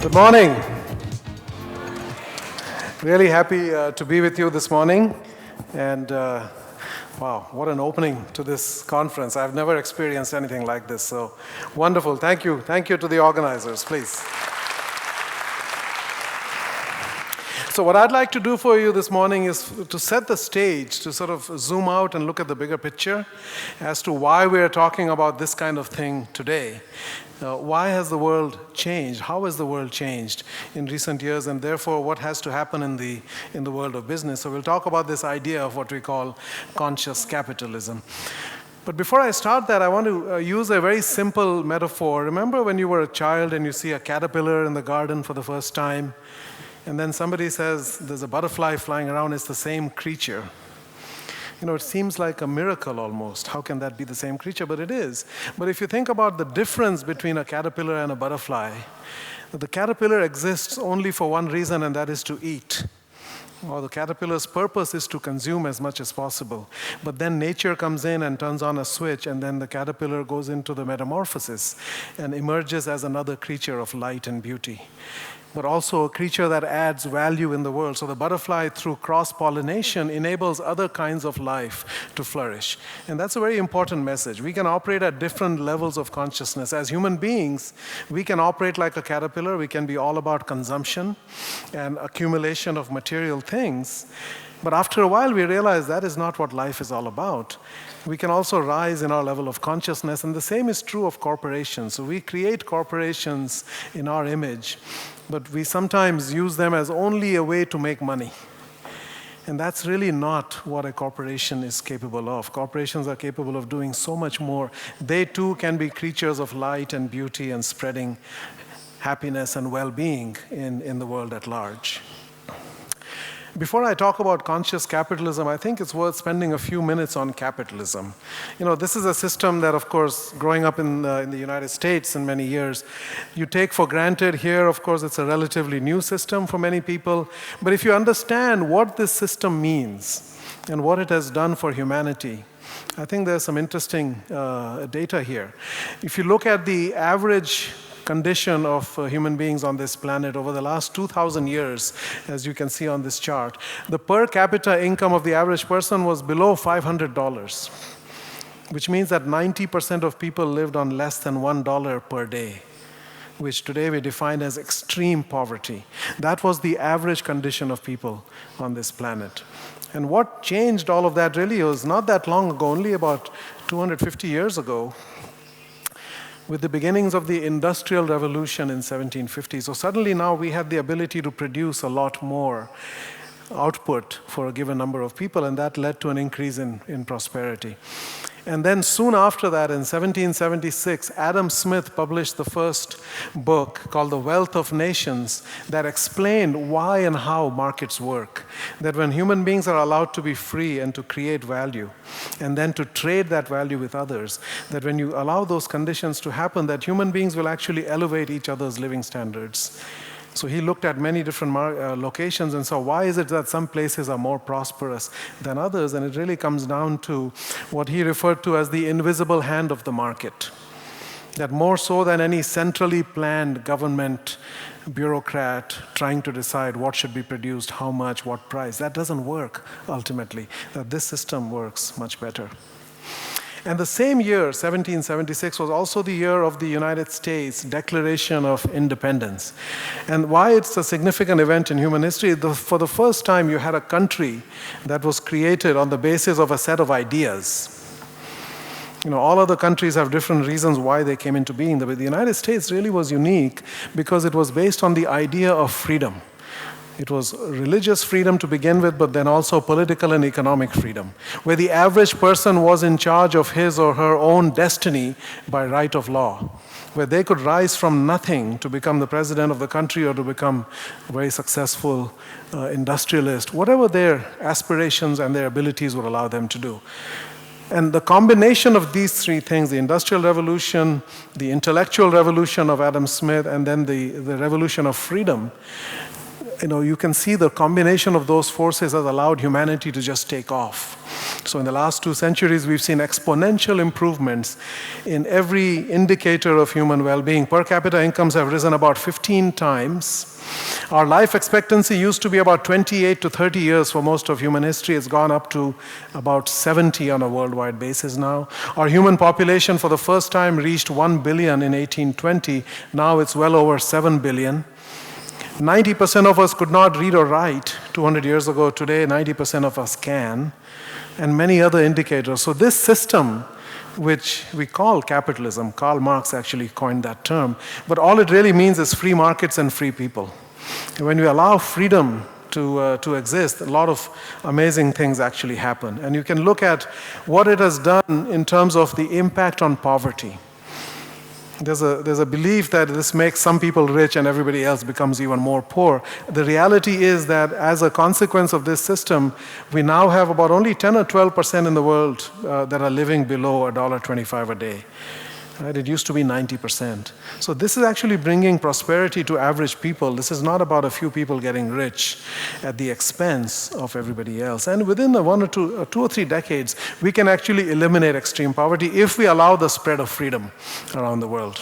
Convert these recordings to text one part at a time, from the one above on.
Good morning. Really happy to be with you this morning. And wow, what an opening to this conference. I've never experienced anything like this. So wonderful. Thank you. Thank you to the organizers, please. So what I'd like to do for you this morning is to set the stage, to sort of zoom out and look at the bigger picture as to why we're talking about this kind of thing today. Why has the world changed? How has the world changed in recent years? And therefore, what has to happen in the world of business? So we'll talk about this idea of what we call conscious capitalism. But before I start that, I want to use a very simple metaphor. Remember when you were a child and you see a caterpillar in the garden for the first time? And then somebody says, there's a butterfly flying around, it's the same creature. You know, it seems like a miracle almost. How can that be the same creature? But it is. But if you think about the difference between a caterpillar and a butterfly, the caterpillar exists only for one reason, and that is to eat. Well, the caterpillar's purpose is to consume as much as possible. But then nature comes in and turns on a switch, and then the caterpillar goes into the metamorphosis and emerges as another creature of light and beauty, but also a creature that adds value in the world. So the butterfly, through cross-pollination, enables other kinds of life to flourish. And that's a very important message. We can operate at different levels of consciousness. As human beings, we can operate like a caterpillar. We can be all about consumption and accumulation of material things. But after a while, we realize that is not what life is all about. We can also rise in our level of consciousness, and the same is true of corporations. So we create corporations in our image, but we sometimes use them as only a way to make money. And that's really not what a corporation is capable of. Corporations are capable of doing so much more. They too can be creatures of light and beauty and spreading happiness and well-being in the world at large. Before I talk about conscious capitalism, I think it's worth spending a few minutes on capitalism. You know, this is a system that, of course, growing up in the United States in many years, you take for granted. Here, of course, it's a relatively new system for many people. But if you understand what this system means and what it has done for humanity, I think there's some interesting data here. If you look at the average condition of human beings on this planet over the last 2,000 years, as you can see on this chart, the per capita income of the average person was below $500, which means that 90% of people lived on less than $1 per day, which today we define as extreme poverty. That was the average condition of people on this planet. And what changed all of that really was not that long ago, only about 250 years ago, with the beginnings of the Industrial Revolution in 1750. So suddenly now we had the ability to produce a lot more output for a given number of people, and that led to an increase in prosperity. And then soon after that, in 1776, Adam Smith published the first book called The Wealth of Nations that explained why and how markets work. That when human beings are allowed to be free and to create value, and then to trade that value with others, that when you allow those conditions to happen, that human beings will actually elevate each other's living standards. So he looked at many different locations and saw why is it that some places are more prosperous than others, and it really comes down to what he referred to as the invisible hand of the market. That more so than any centrally planned government bureaucrat trying to decide what should be produced, how much, what price, that doesn't work ultimately. That this system works much better. And the same year, 1776, was also the year of the United States Declaration of Independence. And why it's a significant event in human history, for the first time you had a country that was created on the basis of a set of ideas. You know, all other countries have different reasons why they came into being, but the United States really was unique because it was based on the idea of freedom. It was religious freedom to begin with, but then also political and economic freedom, where the average person was in charge of his or her own destiny by right of law, where they could rise from nothing to become the president of the country or to become a very successful industrialist, whatever their aspirations and their abilities would allow them to do. And the combination of these three things, the Industrial Revolution, the intellectual revolution of Adam Smith, and then the revolution of freedom, you can see the combination of those forces has allowed humanity to just take off. So in the last 2 centuries, we've seen exponential improvements in every indicator of human well-being. Per capita incomes have risen about 15 times. Our life expectancy used to be about 28 to 30 years for most of human history. It's gone up to about 70 on a worldwide basis now. Our human population for the first time reached 1 billion in 1820. Now it's well over 7 billion. 90% of us could not read or write 200 years ago. Today, 90% of us can, and many other indicators. So this system, which we call capitalism, Karl Marx actually coined that term, but all it really means is free markets and free people. And when we allow freedom to exist, a lot of amazing things actually happen. And you can look at what it has done in terms of the impact on poverty. There's a belief that this makes some people rich and everybody else becomes even more poor. The reality is that as a consequence of this system, we now have about only 10 or 12% in the world that are living below $1.25 a day. Right? It used to be 90%. So this is actually bringing prosperity to average people. This is not about a few people getting rich at the expense of everybody else. And within the 1 or 2 or 3 decades, we can actually eliminate extreme poverty if we allow the spread of freedom around the world.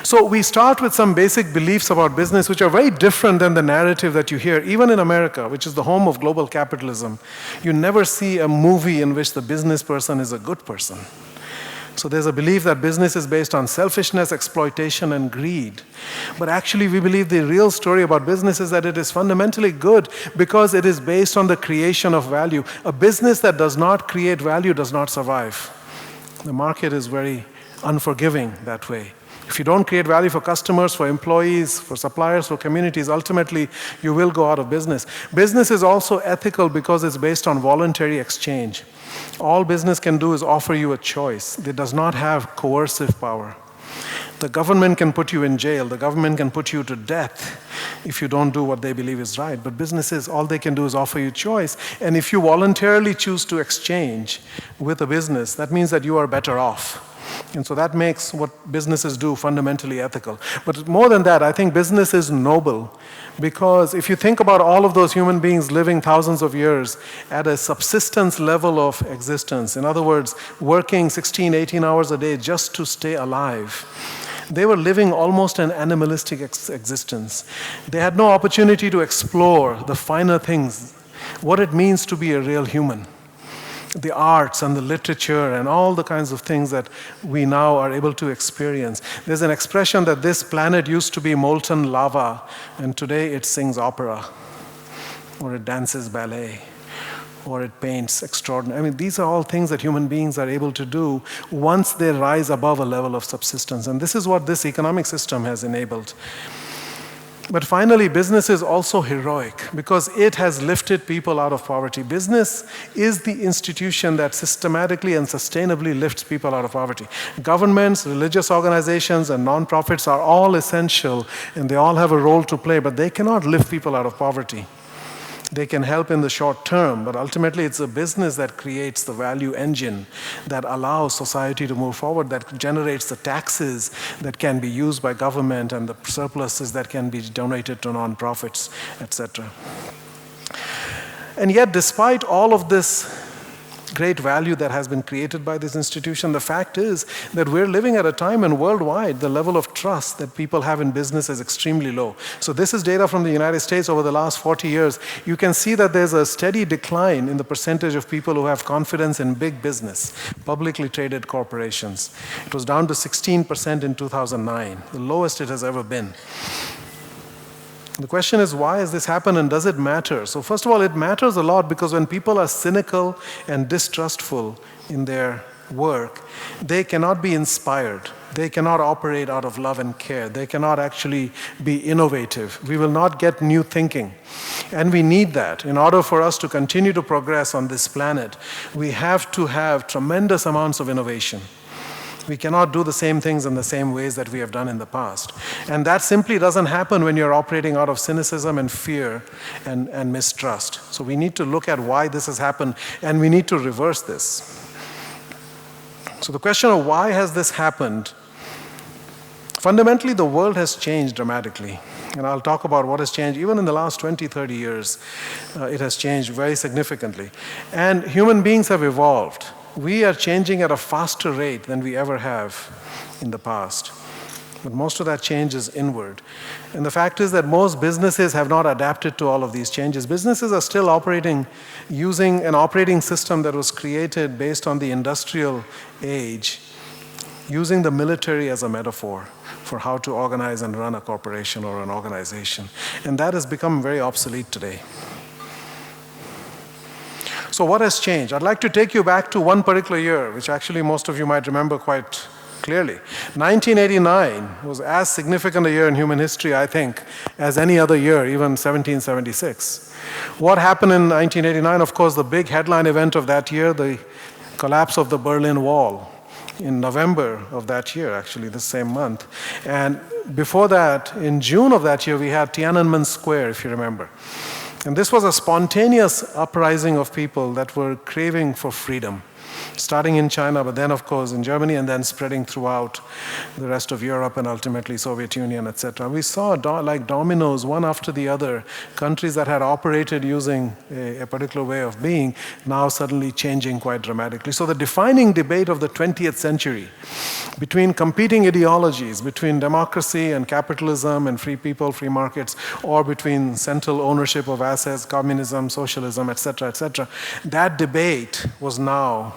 So we start with some basic beliefs about business which are very different than the narrative that you hear. Even in America, which is the home of global capitalism, you never see a movie in which the business person is a good person. So there's a belief that business is based on selfishness, exploitation, and greed. But actually, we believe the real story about business is that it is fundamentally good because it is based on the creation of value. A business that does not create value does not survive. The market is very unforgiving that way. If you don't create value for customers, for employees, for suppliers, for communities, ultimately you will go out of business. Business is also ethical because it's based on voluntary exchange. All business can do is offer you a choice. It does not have coercive power. The government can put you in jail. The government can put you to death if you don't do what they believe is right. But businesses, all they can do is offer you choice. And if you voluntarily choose to exchange with a business, that means that you are better off. And so that makes what businesses do fundamentally ethical. But more than that, I think business is noble because if you think about all of those human beings living thousands of years at a subsistence level of existence, in other words, working 16, 18 hours a day just to stay alive, they were living almost an animalistic existence. They had no opportunity to explore the finer things, what it means to be a real human. The arts and the literature and all the kinds of things that we now are able to experience. There's an expression that this planet used to be molten lava, and today it sings opera, or it dances ballet, or it paints extraordinary. I mean, these are all things that human beings are able to do once they rise above a level of subsistence. And this is what this economic system has enabled. But finally, business is also heroic because it has lifted people out of poverty. Business is the institution that systematically and sustainably lifts people out of poverty. Governments, religious organizations, and nonprofits are all essential, and they all have a role to play, but they cannot lift people out of poverty. They can help in the short term, but ultimately it's a business that creates the value engine that allows society to move forward, that generates the taxes that can be used by government and the surpluses that can be donated to nonprofits, etc. And yet, despite all of this great value that has been created by this institution, the fact is that we're living at a time when worldwide the level of trust that people have in business is extremely low. So this is data from the United States over the last 40 years. You can see that there's a steady decline in the percentage of people who have confidence in big business, publicly traded corporations. It was down to 16% in 2009, the lowest it has ever been. The question is, why has this happened and does it matter? So first of all, it matters a lot because when people are cynical and distrustful in their work, they cannot be inspired. They cannot operate out of love and care. They cannot actually be innovative. We will not get new thinking. And we need that. In order for us to continue to progress on this planet, we have to have tremendous amounts of innovation. We cannot do the same things in the same ways that we have done in the past. And that simply doesn't happen when you're operating out of cynicism and fear and mistrust. So we need to look at why this has happened, and we need to reverse this. So the question of why has this happened? Fundamentally, the world has changed dramatically. And I'll talk about what has changed. Even in the last 20, 30 years, it has changed very significantly. And human beings have evolved. We are changing at a faster rate than we ever have in the past. But most of that change is inward. And the fact is that most businesses have not adapted to all of these changes. Businesses are still operating using an operating system that was created based on the industrial age, using the military as a metaphor for how to organize and run a corporation or an organization. And that has become very obsolete today. So what has changed? I'd like to take you back to one particular year, which actually most of you might remember quite clearly. 1989 was as significant a year in human history, I think, as any other year, even 1776. What happened in 1989? Of course, the big headline event of that year, the collapse of the Berlin Wall in November of that year, actually, the same month. And before that, in June of that year, we had Tiananmen Square, if you remember. And this was a spontaneous uprising of people that were craving for freedom, starting in China, but then, of course, in Germany, and then spreading throughout the rest of Europe and ultimately Soviet Union, etc. We saw, like dominoes, one after the other, countries that had operated using a particular way of being, now suddenly changing quite dramatically. So the defining debate of the 20th century between competing ideologies, between democracy and capitalism and free people, free markets, or between central ownership of assets, communism, socialism, etc., that debate was now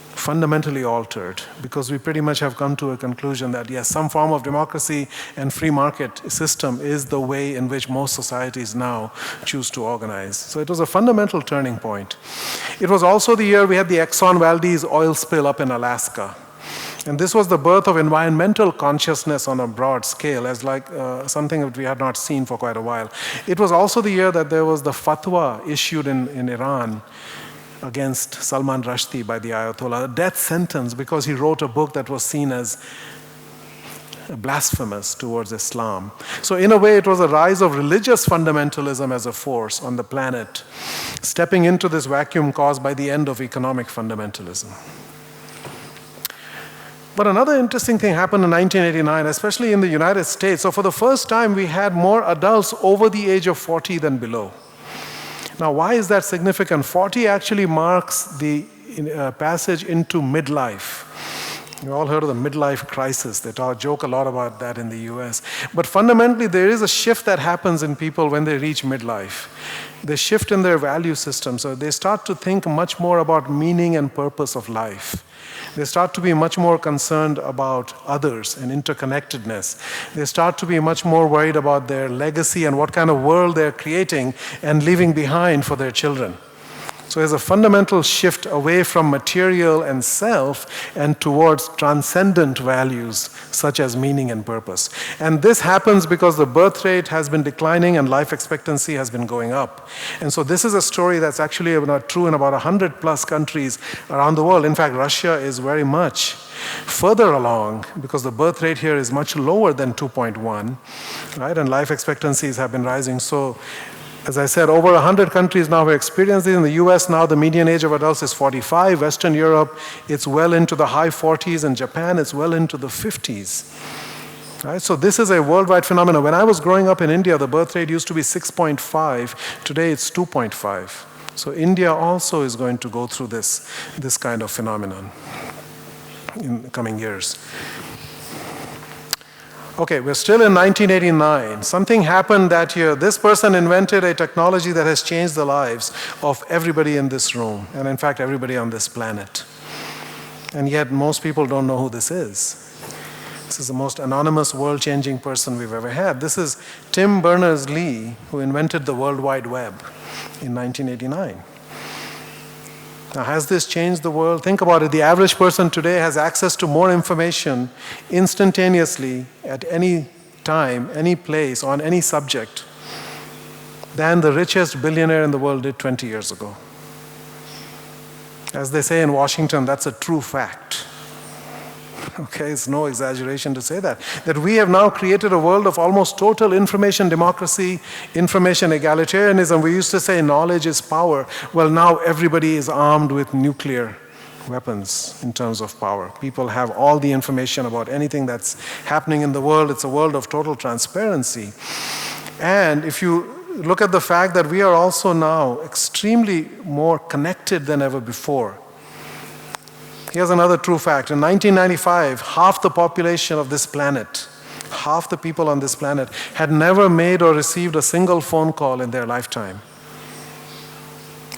fundamentally altered, because we pretty much have come to a conclusion that yes, some form of democracy and free market system is the way in which most societies now choose to organize. So it was a fundamental turning point. It was also the year we had the Exxon Valdez oil spill up in Alaska. And this was the birth of environmental consciousness on a broad scale, as like something that we had not seen for quite a while. It was also the year that there was the fatwa issued in Iran against Salman Rushdie by the Ayatollah, a death sentence because he wrote a book that was seen as blasphemous towards Islam. So in a way, it was a rise of religious fundamentalism as a force on the planet, stepping into this vacuum caused by the end of economic fundamentalism. But another interesting thing happened in 1989, especially in the United States. So for the first time, we had more adults over the age of 40 than below. Now, why is that significant? 40 actually marks the passage into midlife. You all heard of the midlife crisis. They joke a lot about that in the US. But fundamentally, there is a shift that happens in people when they reach midlife. They shift in their value system. So they start to think much more about meaning and purpose of life. They start to be much more concerned about others and interconnectedness. They start to be much more worried about their legacy and what kind of world they're creating and leaving behind for their children. So there's a fundamental shift away from material and self and towards transcendent values such as meaning and purpose. And this happens because the birth rate has been declining and life expectancy has been going up. And so this is a story that's actually true in about 100 plus countries around the world. In fact, Russia is very much further along because the birth rate here is much lower than 2.1, right? And life expectancies have been rising. So as I said, over 100 countries now have experienced this. In the US now, the median age of adults is 45. Western Europe, it's well into the high 40s. In Japan, it's well into the 50s. Right? So this is a worldwide phenomenon. When I was growing up in India, the birth rate used to be 6.5. Today, it's 2.5. So India also is going to go through this kind of phenomenon in the coming years. Okay, we're still in 1989. Something happened that year. This person invented a technology that has changed the lives of everybody in this room, and in fact, everybody on this planet. And yet, most people don't know who this is. This is the most anonymous, world-changing person we've ever had. This is Tim Berners-Lee, who invented the World Wide Web in 1989. Now, has this changed the world? Think about it. The average person today has access to more information instantaneously at any time, any place, on any subject than the richest billionaire in the world did 20 years ago. As they say in Washington, that's a true fact. Okay, it's no exaggeration to say that we have now created a world of almost total information democracy, information egalitarianism. We used to say knowledge is power. Well, now everybody is armed with nuclear weapons in terms of power. People have all the information about anything that's happening in the world. It's a world of total transparency. And if you look at the fact that we are also now extremely more connected than ever before. Here's another true fact. In 1995, half the population of this planet, half the people on this planet, had never made or received a single phone call in their lifetime.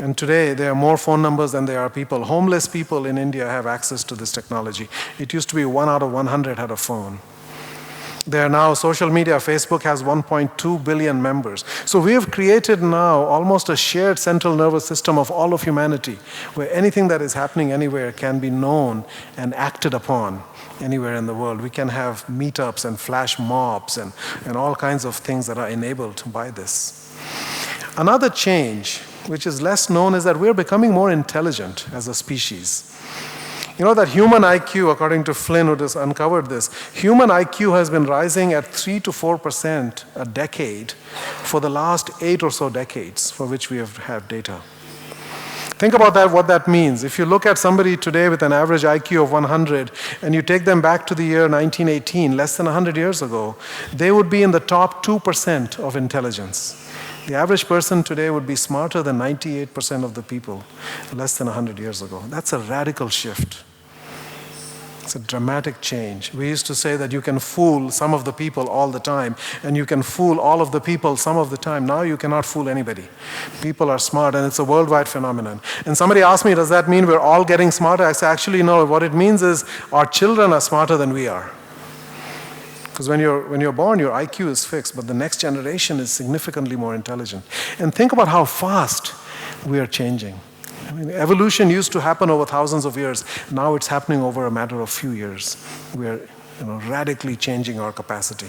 And today, there are more phone numbers than there are people. Homeless people in India have access to this technology. It used to be 1 out of 100 had a phone. There are now social media. Facebook has 1.2 billion members. So we have created now almost a shared central nervous system of all of humanity, where anything that is happening anywhere can be known and acted upon anywhere in the world. We can have meetups and flash mobs and all kinds of things that are enabled by this. Another change, which is less known, is that we're becoming more intelligent as a species. You know that human IQ, according to Flynn, who has uncovered this, human IQ has been rising at 3 to 4% a decade for the last 8 or so decades for which we have had data. Think about that, what that means. If you look at somebody today with an average IQ of 100 and you take them back to the year 1918, less than 100 years ago, they would be in the top 2% of intelligence. The average person today would be smarter than 98% of the people less than 100 years ago. That's a radical shift. It's a dramatic change. We used to say that you can fool some of the people all the time, and you can fool all of the people some of the time. Now you cannot fool anybody. People are smart, and it's a worldwide phenomenon. And somebody asked me, does that mean we're all getting smarter? I say, actually, no. What it means is our children are smarter than we are. Because when you're born, your IQ is fixed, but the next generation is significantly more intelligent. And think about how fast we are changing. I mean, evolution used to happen over thousands of years. Now it's happening over a matter of few years. We are radically changing our capacity.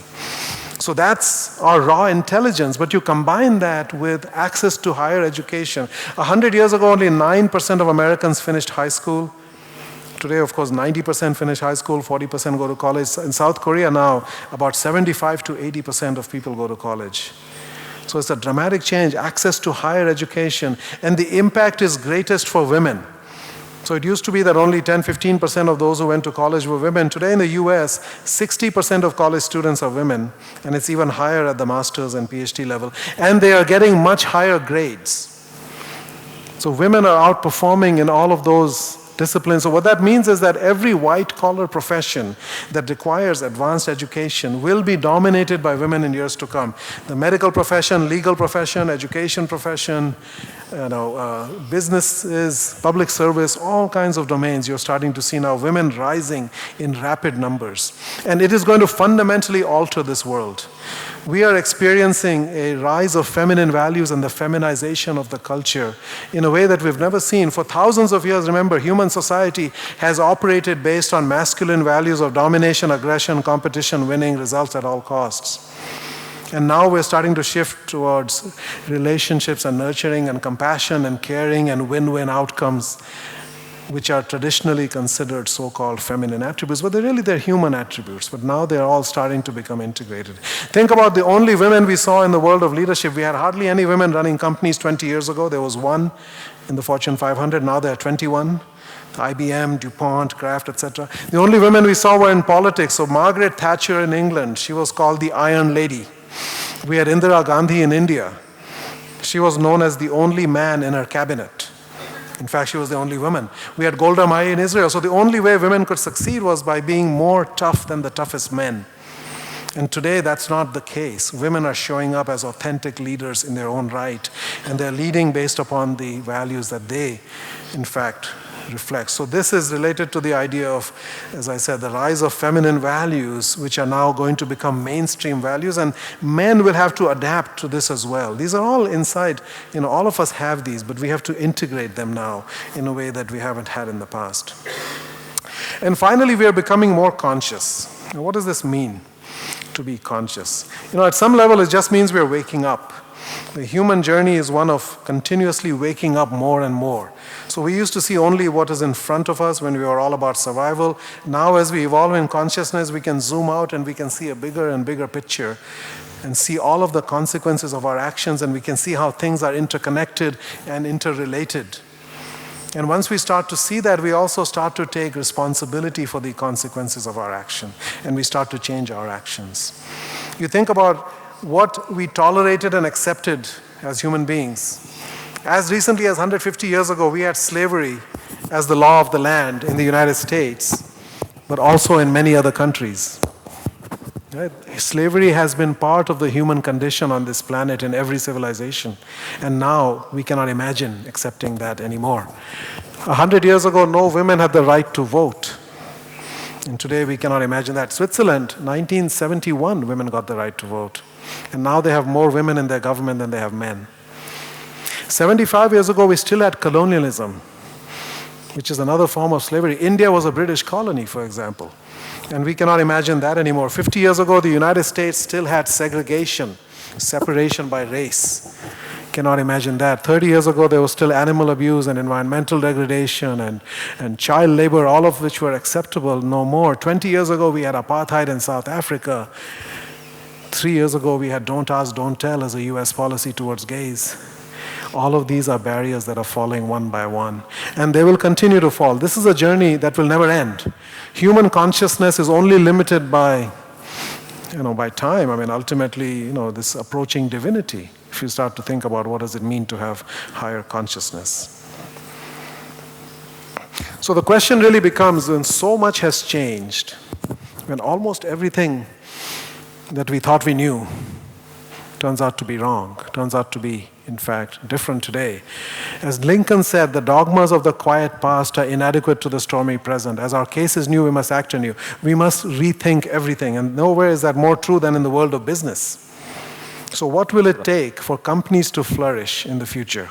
So that's our raw intelligence, but you combine that with access to higher education. 100 years ago, only 9% of Americans finished high school. Today, of course, 90% finish high school, 40% go to college. In South Korea now, about 75 to 80% of people go to college. So it's a dramatic change, access to higher education, and the impact is greatest for women. So it used to be that only 10-15% of those who went to college were women. Today in the US, 60% of college students are women, and it's even higher at the master's and PhD level. And they are getting much higher grades. So women are outperforming in all of those disciplines. So what that means is that every white-collar profession that requires advanced education will be dominated by women in years to come. The medical profession, legal profession, education profession, businesses, public service, all kinds of domains. You're starting to see now women rising in rapid numbers. And it is going to fundamentally alter this world. We are experiencing a rise of feminine values and the feminization of the culture in a way that we've never seen. For thousands of years, remember, human society has operated based on masculine values of domination, aggression, competition, winning, results at all costs. And now we're starting to shift towards relationships and nurturing and compassion and caring and win-win outcomes, which are traditionally considered so-called feminine attributes, but they're human attributes. But now they're all starting to become integrated. Think about the only women we saw in the world of leadership. We had hardly any women running companies 20 years ago. There was one in the Fortune 500. Now there are 21. IBM, DuPont, Kraft, etc. The only women we saw were in politics. So Margaret Thatcher in England, she was called the Iron Lady. We had Indira Gandhi in India. She was known as the only man in her cabinet. In fact, she was the only woman. We had Golda Meir in Israel. So the only way women could succeed was by being more tough than the toughest men. And today, that's not the case. Women are showing up as authentic leaders in their own right, and they're leading based upon the values that they, in fact, reflect. So this is related to the idea of, as I said, the rise of feminine values, which are now going to become mainstream values, and men will have to adapt to this as well. These are all inside, all of us have these, but we have to integrate them now in a way that we haven't had in the past. And finally, we are becoming more conscious. Now, what does this mean, to be conscious? At some level, it just means we are waking up. The human journey is one of continuously waking up more and more. So we used to see only what is in front of us when we were all about survival. Now as we evolve in consciousness, we can zoom out and we can see a bigger and bigger picture and see all of the consequences of our actions, and we can see how things are interconnected and interrelated. And once we start to see that, we also start to take responsibility for the consequences of our action, and we start to change our actions. You think about what we tolerated and accepted as human beings. As recently as 150 years ago, we had slavery as the law of the land in the United States, but also in many other countries. Right? Slavery has been part of the human condition on this planet in every civilization. And now we cannot imagine accepting that anymore. 100 years ago, no women had the right to vote. And today we cannot imagine that. Switzerland, 1971, women got the right to vote. And now they have more women in their government than they have men. 75 years ago, we still had colonialism, which is another form of slavery. India was a British colony, for example. And we cannot imagine that anymore. 50 years ago, the United States still had segregation, separation by race. Cannot imagine that. 30 years ago, there was still animal abuse and environmental degradation and child labor, all of which were acceptable. No more. 20 years ago, we had apartheid in South Africa. 3 years ago, we had don't ask, don't tell as a US policy towards gays. All of these are barriers that are falling one by one. And they will continue to fall. This is a journey that will never end. Human consciousness is only limited by time. I mean, ultimately, this approaching divinity. If you start to think about what does it mean to have higher consciousness. So the question really becomes, when so much has changed, when almost everything that we thought we knew turns out to be wrong, turns out to be, in fact, different today. As Lincoln said, the dogmas of the quiet past are inadequate to the stormy present. As our case is new, we must act anew. We must rethink everything, and nowhere is that more true than in the world of business. So what will it take for companies to flourish in the future?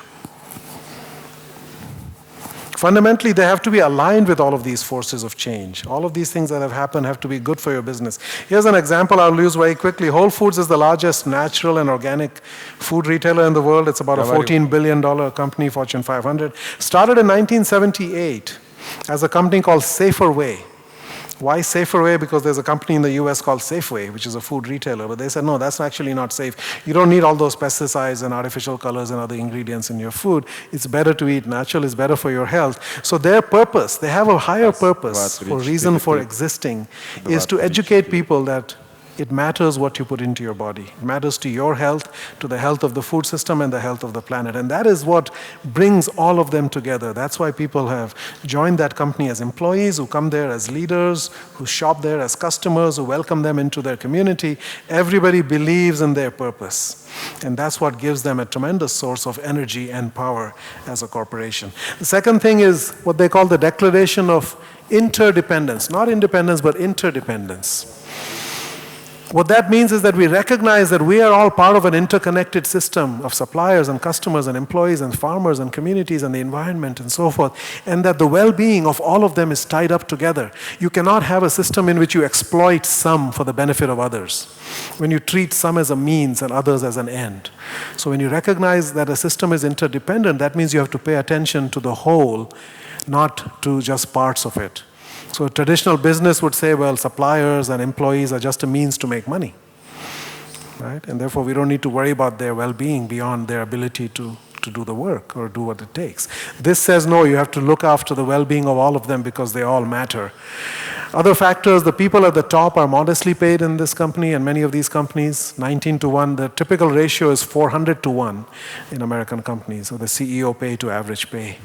Fundamentally, they have to be aligned with all of these forces of change. All of these things that have happened have to be good for your business. Here's an example I'll use very quickly. Whole Foods is the largest natural and organic food retailer in the world. It's about a $14 billion company, Fortune 500. Started in 1978 as a company called Safer Way. Why Safer Way? Because there's a company in the US called Safeway, which is a food retailer. But they said, no, that's actually not safe. You don't need all those pesticides and artificial colors and other ingredients in your food. It's better to eat natural. It's better for your health. So their purpose, they have a higher purpose for reason for existing, is to educate people that it matters what you put into your body. It matters to your health, to the health of the food system, and the health of the planet. And that is what brings all of them together. That's why people have joined that company as employees, who come there as leaders, who shop there as customers, who welcome them into their community. Everybody believes in their purpose. And that's what gives them a tremendous source of energy and power as a corporation. The second thing is what they call the declaration of interdependence. Not independence, but interdependence. What that means is that we recognize that we are all part of an interconnected system of suppliers and customers and employees and farmers and communities and the environment and so forth, and that the well-being of all of them is tied up together. You cannot have a system in which you exploit some for the benefit of others, when you treat some as a means and others as an end. So when you recognize that a system is interdependent, that means you have to pay attention to the whole, not to just parts of it. So a traditional business would say, well, suppliers and employees are just a means to make money, right? And therefore, we don't need to worry about their well-being beyond their ability to do the work or do what it takes. This says, no, you have to look after the well-being of all of them because they all matter. Other factors, the people at the top are modestly paid in this company and many of these companies, 19-1. The typical ratio is 400-1 in American companies, so the CEO pay to average pay.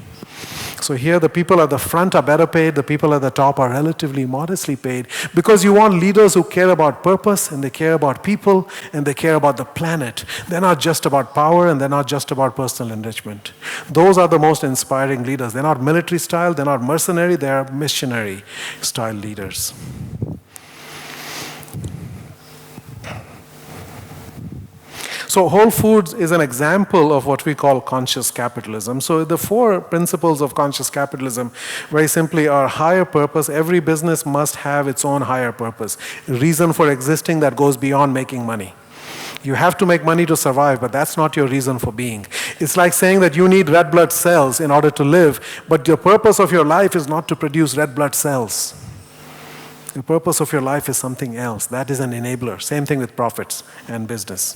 So here the people at the front are better paid, the people at the top are relatively modestly paid, because you want leaders who care about purpose, and they care about people, and they care about the planet. They're not just about power, and they're not just about personal enrichment. Those are the most inspiring leaders. They're not military style, they're not mercenary, they're missionary style leaders. So Whole Foods is an example of what we call conscious capitalism. So the four principles of conscious capitalism, very simply, are higher purpose. Every business must have its own higher purpose, a reason for existing that goes beyond making money. You have to make money to survive, but that's not your reason for being. It's like saying that you need red blood cells in order to live, but the purpose of your life is not to produce red blood cells. The purpose of your life is something else. That is an enabler. Same thing with profits and business.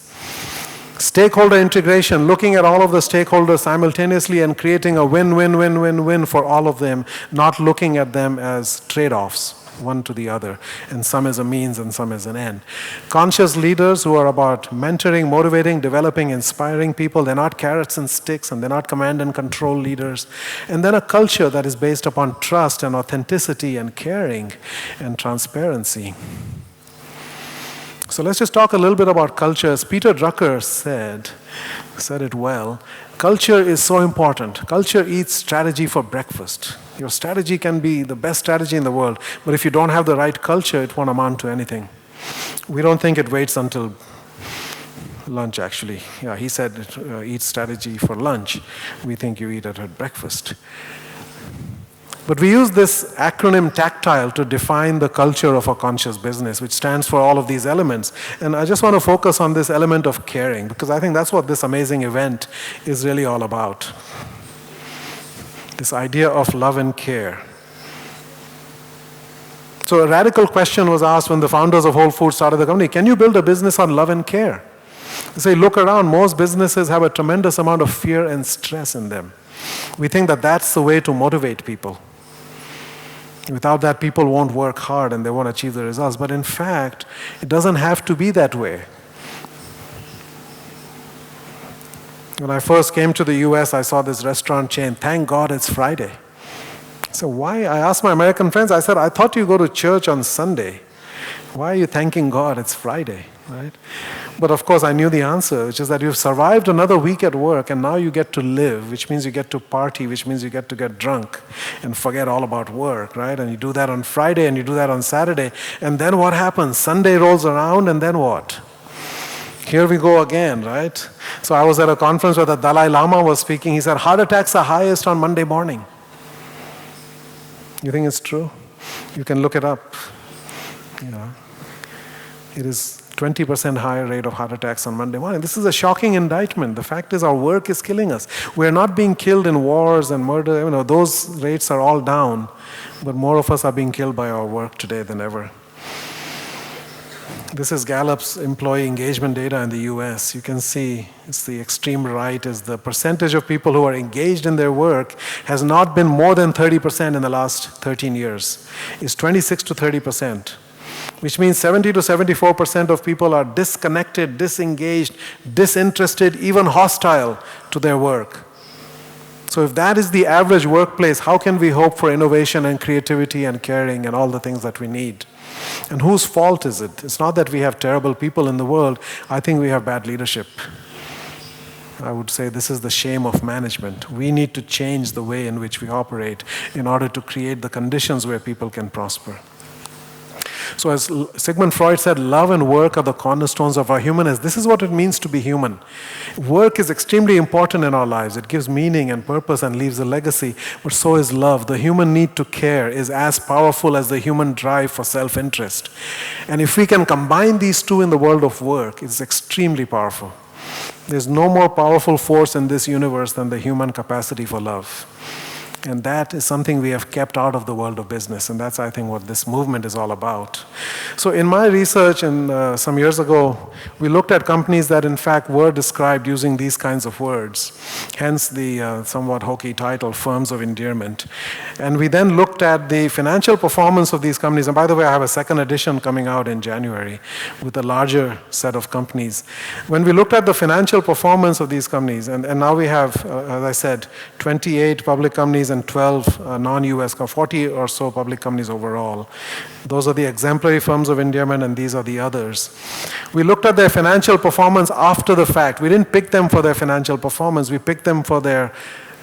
Stakeholder integration, looking at all of the stakeholders simultaneously and creating a win-win-win-win-win for all of them, not looking at them as trade-offs, one to the other, and some as a means and some as an end. Conscious leaders who are about mentoring, motivating, developing, inspiring people. They're not carrots and sticks, and they're not command and control leaders. And then a culture that is based upon trust and authenticity and caring and transparency. So let's just talk a little bit about culture. As Peter Drucker said it well, culture is so important. Culture eats strategy for breakfast. Your strategy can be the best strategy in the world, but if you don't have the right culture, it won't amount to anything. We don't think it waits until lunch, actually. Yeah, he said it eats strategy for lunch. We think you eat it at breakfast. But we use this acronym tactile to define the culture of a conscious business, which stands for all of these elements. And I just want to focus on this element of caring, because I think that's what this amazing event is really all about. This idea of love and care. So a radical question was asked when the founders of Whole Foods started the company. Can you build a business on love and care? They say, look around. Most businesses have a tremendous amount of fear and stress in them. We think that that's the way to motivate people. Without that, people won't work hard and they won't achieve the results. But in fact, it doesn't have to be that way. When I first came to the US, I saw this restaurant chain. Thank God it's Friday. So why? I asked my American friends, I said, I thought you go to church on Sunday. Why are you thanking God it's Friday, right? But of course, I knew the answer, which is that you've survived another week at work and now you get to live, which means you get to party, which means you get to get drunk and forget all about work, right? And you do that on Friday and you do that on Saturday. And then what happens? Sunday rolls around and then what? Here we go again, right? So I was at a conference where the Dalai Lama was speaking. He said, heart attacks are highest on Monday morning. You think it's true? You can look it up. Yeah. It is 20% higher rate of heart attacks on Monday morning. This is a shocking indictment. The fact is our work is killing us. We're not being killed in wars and murder. You know, those rates are all down. But more of us are being killed by our work today than ever. This is Gallup's employee engagement data in the US. You can see it's the extreme right is the percentage of people who are engaged in their work has not been more than 30% in the last 13 years. It's 26 to 30%. Which means 70 to 74% of people are disconnected, disengaged, disinterested, even hostile to their work. So if that is the average workplace, how can we hope for innovation and creativity and caring and all the things that we need? And whose fault is it? It's not that we have terrible people in the world. I think we have bad leadership. I would say this is the shame of management. We need to change the way in which we operate in order to create the conditions where people can prosper. So as Sigmund Freud said, love and work are the cornerstones of our humanness. This is what it means to be human. Work is extremely important in our lives. It gives meaning and purpose and leaves a legacy, but so is love. The human need to care is as powerful as the human drive for self-interest. And if we can combine these two in the world of work, it's extremely powerful. There's no more powerful force in this universe than the human capacity for love. And that is something we have kept out of the world of business. And that's, I think, what this movement is all about. So in my research, and some years ago, we looked at companies that, in fact, were described using these kinds of words. Hence the somewhat hokey title, Firms of Endearment. And we then looked at the financial performance of these companies. And by the way, I have a second edition coming out in January with a larger set of companies. When we looked at the financial performance of these companies, and now we have, as I said, 28 public companies and 12 non-US, 40 or so public companies overall. Those are the exemplary firms of endearment, and these are the others. We looked at their financial performance after the fact. We didn't pick them for their financial performance. We picked them for their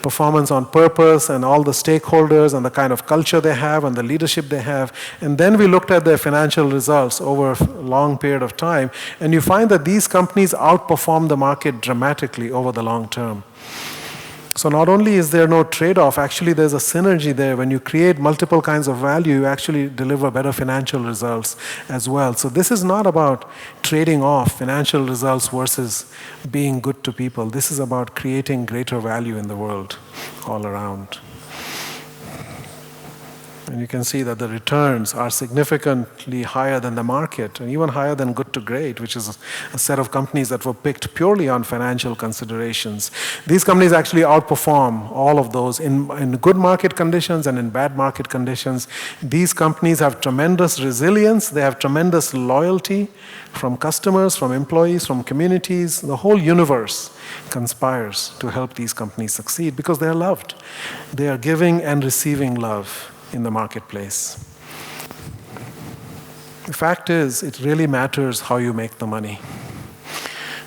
performance on purpose and all the stakeholders and the kind of culture they have and the leadership they have. And then we looked at their financial results over a long period of time. And you find that these companies outperform the market dramatically over the long term. So not only is there no trade-off, actually there's a synergy there. When you create multiple kinds of value, you actually deliver better financial results as well. So this is not about trading off financial results versus being good to people. This is about creating greater value in the world all around. And you can see that the returns are significantly higher than the market, and even higher than good to great, which is a set of companies that were picked purely on financial considerations. These companies actually outperform all of those in good market conditions and in bad market conditions. These companies have tremendous resilience, they have tremendous loyalty from customers, from employees, from communities. The whole universe conspires to help these companies succeed because they are loved. They are giving and receiving love in the marketplace. The fact is, it really matters how you make the money.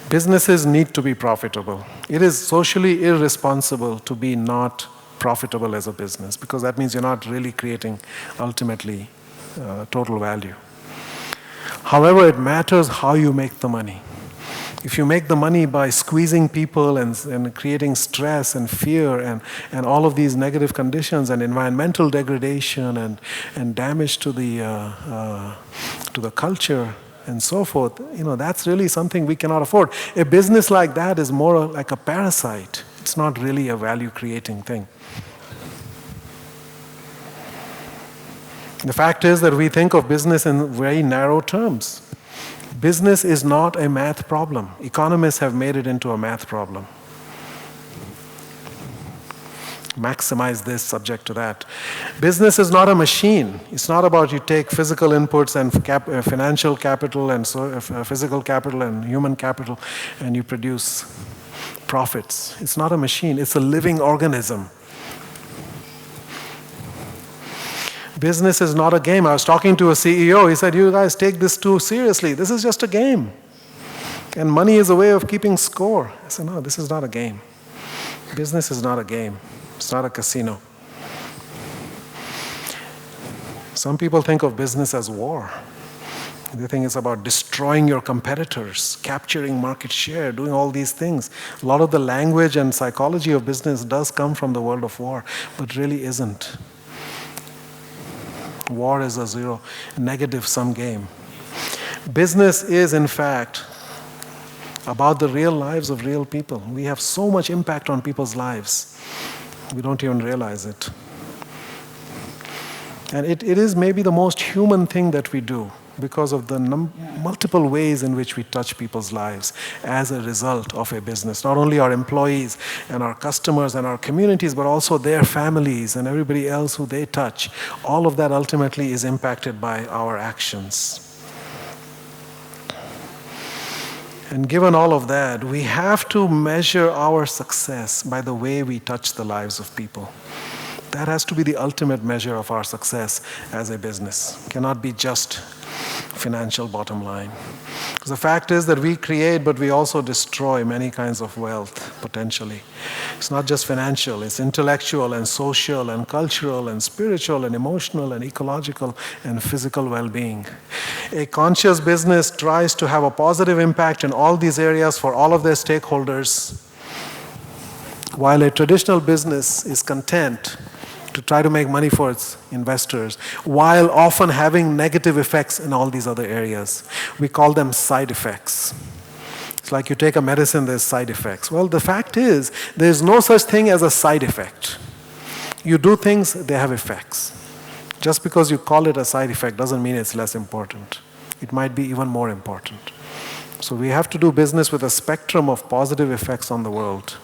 Businesses need to be profitable. It is socially irresponsible to be not profitable as a business, because that means you're not really creating, ultimately, total value. However, it matters how you make the money. If you make the money by squeezing people and creating stress and fear and all of these negative conditions and environmental degradation and damage to the culture and so forth, that's really something we cannot afford. A business like that is more like a parasite. It's not really a value-creating thing. The fact is that we think of business in very narrow terms. Business is not a math problem. Economists have made it into a math problem. Maximize this, subject to that. Business is not a machine. It's not about you take physical inputs and financial capital and physical capital and human capital and you produce profits. It's not a machine. It's a living organism. Business is not a game. I was talking to a CEO. He said, you guys take this too seriously. This is just a game. And money is a way of keeping score. I said, no, this is not a game. Business is not a game. It's not a casino. Some people think of business as war. They think it's about destroying your competitors, capturing market share, doing all these things. A lot of the language and psychology of business does come from the world of war, but really isn't. War is a zero, negative-sum game. Business is, in fact, about the real lives of real people. We have so much impact on people's lives. We don't even realize it. And it is maybe the most human thing that we do because of the multiple ways in which we touch people's lives as a result of a business. Not only our employees and our customers and our communities, but also their families and everybody else who they touch. All of that ultimately is impacted by our actions. And given all of that, we have to measure our success by the way we touch the lives of people. That has to be the ultimate measure of our success as a business. It cannot be just financial bottom line. Because the fact is that we create, but we also destroy many kinds of wealth, potentially. It's not just financial, it's intellectual and social and cultural and spiritual and emotional and ecological and physical well-being. A conscious business tries to have a positive impact in all these areas for all of their stakeholders, while a traditional business is content to try to make money for its investors, while often having negative effects in all these other areas. We call them side effects. It's like you take a medicine, there's side effects. Well, the fact is, there's no such thing as a side effect. You do things, they have effects. Just because you call it a side effect doesn't mean it's less important. It might be even more important. So we have to do business with a spectrum of positive effects on the world.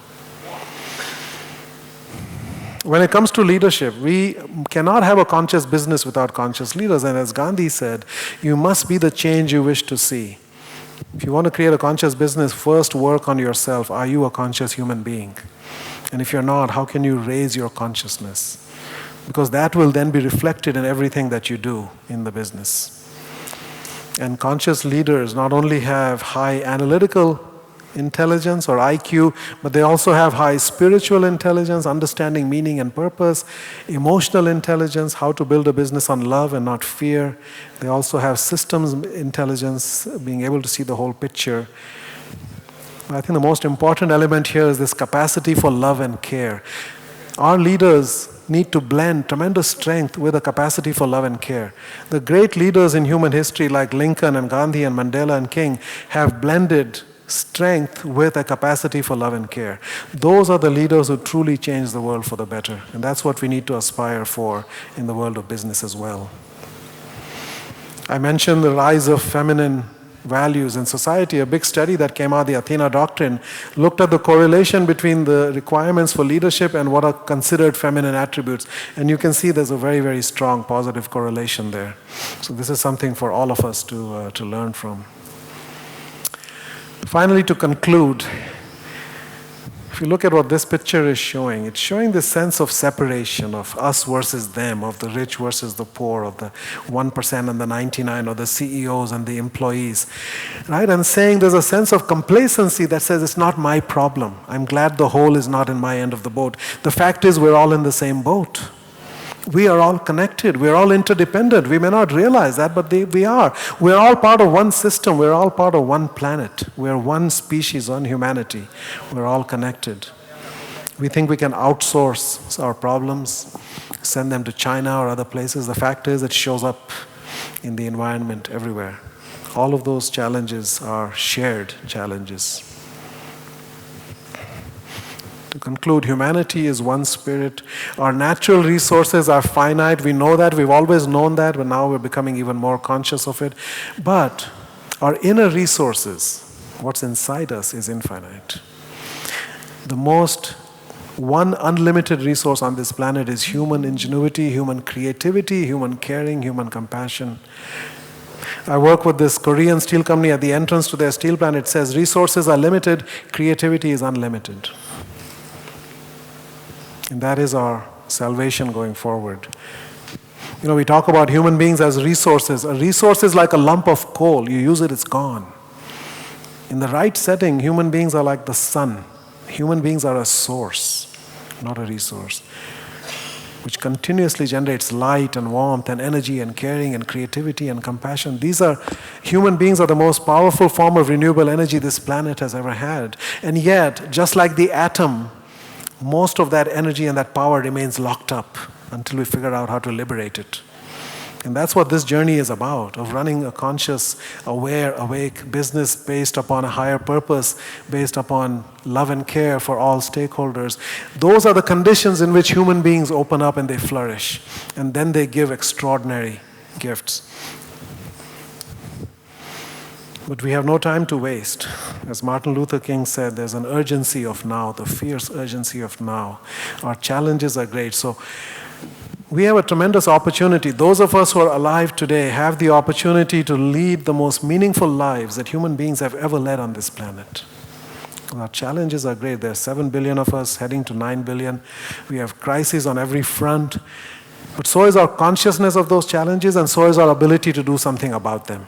When it comes to leadership, we cannot have a conscious business without conscious leaders. And as Gandhi said, you must be the change you wish to see. If you want to create a conscious business, first work on yourself. Are you a conscious human being? And if you're not, how can you raise your consciousness? Because that will then be reflected in everything that you do in the business. And conscious leaders not only have high analytical intelligence or IQ, but they also have high spiritual intelligence, understanding meaning and purpose, emotional intelligence, how to build a business on love and not fear. They also have systems intelligence, being able to see the whole picture. But I think the most important element here is this capacity for love and care. Our leaders need to blend tremendous strength with a capacity for love and care. The great leaders in human history like Lincoln and Gandhi and Mandela and King have blended strength with a capacity for love and care. Those are the leaders who truly change the world for the better. And that's what we need to aspire for in the world of business as well. I mentioned the rise of feminine values in society. A big study that came out, the Athena Doctrine, looked at the correlation between the requirements for leadership and what are considered feminine attributes. And you can see there's a very, very strong positive correlation there. So this is something for all of us to learn from. Finally, to conclude, if you look at what this picture is showing, it's showing this sense of separation of us versus them, of the rich versus the poor, of the 1% and the 99, or the CEOs and the employees, right? And saying there's a sense of complacency that says it's not my problem. I'm glad the hole is not in my end of the boat. The fact is we're all in the same boat. We are all connected. We're all interdependent. We may not realize that, but we are. We're all part of one system. We're all part of one planet. We're one species, one humanity. We're all connected. We think we can outsource our problems, send them to China or other places. The fact is it shows up in the environment everywhere. All of those challenges are shared challenges. To conclude, humanity is one spirit. Our natural resources are finite. We know that. We've always known that, but now we're becoming even more conscious of it. But our inner resources, what's inside us, is infinite. The one unlimited resource on this planet is human ingenuity, human creativity, human caring, human compassion. I work with this Korean steel company. At the entrance to their steel plant, it says, resources are limited, creativity is unlimited. And that is our salvation going forward. You know, we talk about human beings as resources. A resource is like a lump of coal. You use it, it's gone. In the right setting, human beings are like the sun. Human beings are a source, not a resource, which continuously generates light and warmth and energy and caring and creativity and compassion. Human beings are the most powerful form of renewable energy this planet has ever had. And yet, just like the atom, most of that energy and that power remains locked up until we figure out how to liberate it. And that's what this journey is about, of running a conscious, aware, awake business based upon a higher purpose, based upon love and care for all stakeholders. Those are the conditions in which human beings open up and they flourish. And then they give extraordinary gifts. But we have no time to waste. As Martin Luther King said, there's an urgency of now, the fierce urgency of now. Our challenges are great. So we have a tremendous opportunity. Those of us who are alive today have the opportunity to lead the most meaningful lives that human beings have ever led on this planet. Our challenges are great. There are 7 billion of us heading to 9 billion. We have crises on every front. But so is our consciousness of those challenges, and so is our ability to do something about them.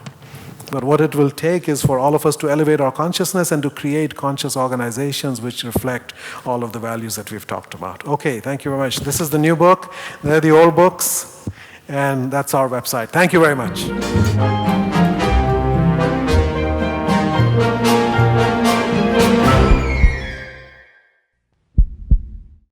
But what it will take is for all of us to elevate our consciousness and to create conscious organizations which reflect all of the values that we've talked about. Okay, thank you very much. This is the new book. They're the old books. And that's our website. Thank you very much.